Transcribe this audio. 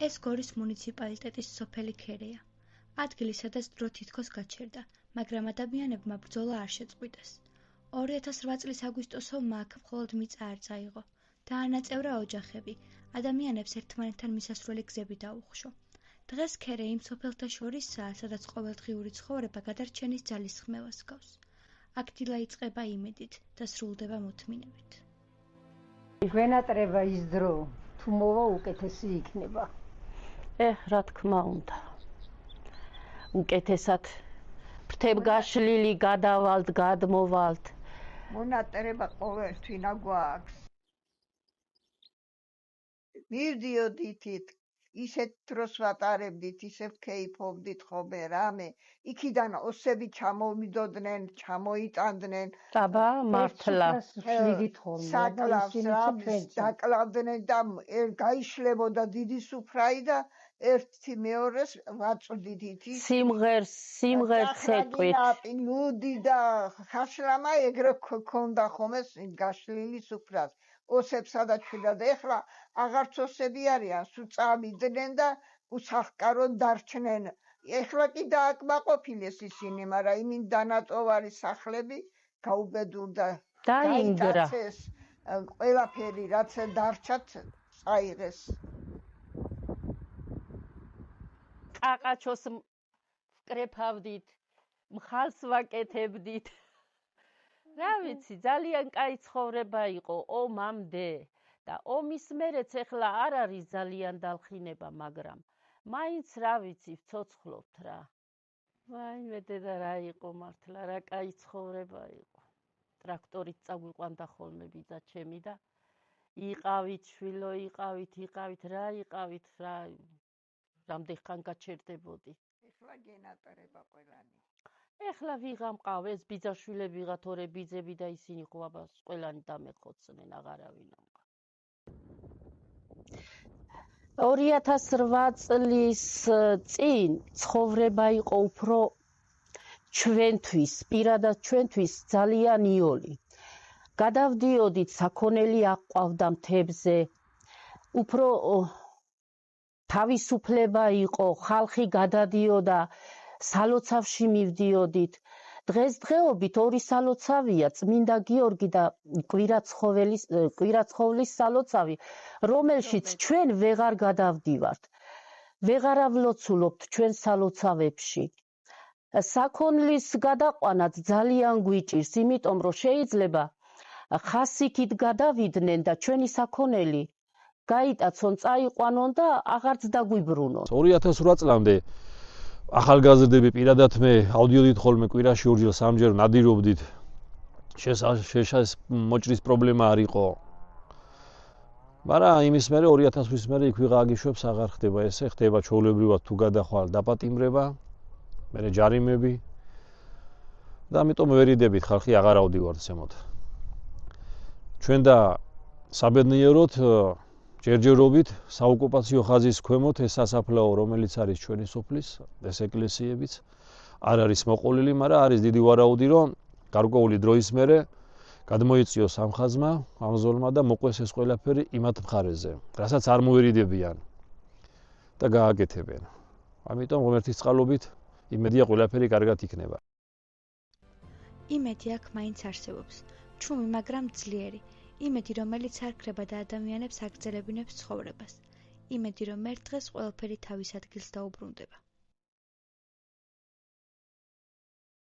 ეს გორის მუნიციპალიტეტის სოფელი ქერეა. ადგილი, სადაც დრო თითქოს გაჩერდა, მაგრამ ადამიანებმა ბრძოლა არ შეწყვიტეს. 2008 წლის აგვისტოსოვმა აქ მხოლოდ მიწა არ წაიღო. დაანაწევრა ოჯახები, ადამიანებს ერთმანეთთან მისასვლელი გზები დაუხშო. დღეს ქერე იმ სოფელთა შორისაა, სადაც ყოველდღიური ცხოვრება გადარჩენის ძალისხმევას გავს. აქ დილა იწყება იმედით და სრულდება მოთმინებით. გვენატრება ის დრო, თუ მოვა უკეთესი იქნება. რა თქმა უნდა. უკეთესად ფრთებგაშლილი გადავალთ, გადმოვალთ. მონატრება ყოველთვინა გვაქვს. მივდიოდით, ისეთ დროს ვატარებდით, ისევ ვქეიფობდით ხოლმე რამე. იქიდან ოსები ჩამოვიდოდნენ, ჩამოიტანდნენ. აბა, მართლა. საკლავს დაკლავდნენ და გაიშლებოდა დიდი სუფრაი და ერთი მეორეს ვაწვდით. სიმღერს ეთყვით. ნუდი და ხაშლამა ეგრე ქონდა ხოლმე გაშლილი სუფრას. ოსებს სადაც და ეხლა აღარც ოსები არიან, სულ წავიდნენ და უსახკაროდ დარჩნენ. ეხლა კი დააკმაყოფილეს ისინი, მაგრამ იმინ დანაწოვარი სახლები გაუბედურდა. დაინგრა. ყველაფერი რაც დარჩათ წაიღეს. ყაყაჩოს ვკრეფავდით, მხალს ვაკეთებდით. რა ვიცი, ძალიან კაი ცხოვრება იყო ომამდე და ომის მერეც ეხლა არ არის ძალიან დალხინება, მაგრამ მაინც რა ვიცი, ვცოცხლობთ რა. ვაიმე დედა რა იყო მართლა, რა კაი ცხოვრება იყო. ტრაქტორით წაგვიყვანდა ხოლმე ბიძა ჩემი და იყავით შვილო, იყავით, რა იყავით, რა რამდენ ხან გაჩერდებოდი. ეხლა გენატრება ყველანი. ეხლა ვიღა მყავ, ეს ბიძაშვილები ვიღა, თორე ბიძები და ისინი ხო აბას ყველანი დამეხოცნენ, აღარავინ ამყავ. 2008 წლის წინ ცხოვრება იყო უფრო ჩვენთვის, პირადად ჩვენთვის ძალიან იოლი. გადავდიოდით, საქონელი აყვავდა მთებზე, უფრო თავისუფლება იყო, ხალხი გადადიოდა, სალოცავში მივდიოდით. დღესდღეობით ორი სალოცავია, წმინდა გიორგი და კვირაცხოვლის სალოცავი, რომელშიც ჩვენ ვეღარ გადავდივართ. ვეღარ ავლოცულობთ ჩვენ სალოცავებში. საქონლის გადაყვანაც ძალიან გვიჭირს, იმიტომ რომ შეიძლება ხასიქით გადავიდნენ და ჩვენი საქონელი გაიტაცონ, წაიყვანონ და აღარც დაგვიბრუნონ. 2008 წლამდე ახალგაზრდები პირადად მე ავდიოდით ხოლმე კვირაში ორჯერ სამჯერ ნადირობდით. მოჭრის პრობლემა არ იყო. მაგრამ იმის მერე 2000 წლის მერე იქ ვიღა აგიშვებს აღარ ხდება ესე, ხდება ჩვეულებრივად თუ გადახვალ დაპატიმრება, მერე ჯარიმები. და ამიტომ ვერიდებით ხალხი აღარ ავდივართ ზემოთ. ჩვენ და საბედნიეროდ ჯერჯერობით საოკუპაციო ხაზის ქვემოთ ეს სასაფლაო, რომელიც არის ჩვენი სოფლის, ეს ეკლესიებიც არ არის მოყოლილი, მაგრამ არის დიდი ვარაუდი, რომ გარკვეული დროის მერე გადმოიწიოს სამხაზმა, ამზოლმა და მოყვეს ეს ყველაფერი იმათ მხარეზე, რასაც არ მოერიდებიან და გააკეთებენ. ამიტომ ღმერთის წყალობით იმედია ყველაფერი კარგად იქნება. იმედი აქ მაინც არსებობს, ჩუმი, მაგრამ ძლიერი. იმედი, რომელიც არ ქრება და ადამიანებს აგრძელებინებს ცხოვრებას. იმედი, რომ ერთ დღეს ყველაფერი თავის ადგილს დაუბრუნდება.